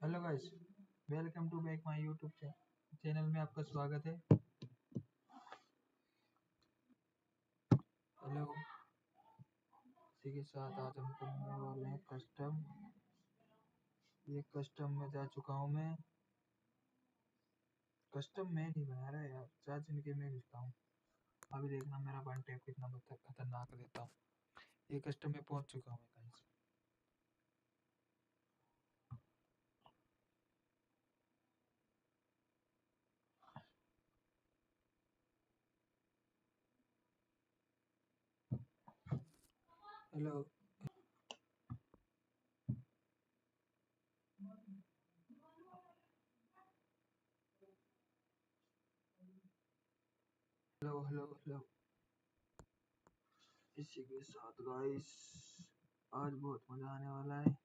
Hello guys, welcome to back my YouTube channel में आपका स्वागत है। हेलो, इसी के साथ आज हम करने वाले हैं कस्टम। ये कस्टम में जा चुका हूँ मैं। कस्टम मैं नहीं बना रहा यार, 4 के मैं लिखता हूँ। अभी देखना मेरा वन टैप कितना खतरनाक देता हूँ। ये कस्टम में पहुंच चुका हूँ guys. Hello, hello, hello, hello. इसी के साथ गाइस आज बहुत मजा आने वाला है।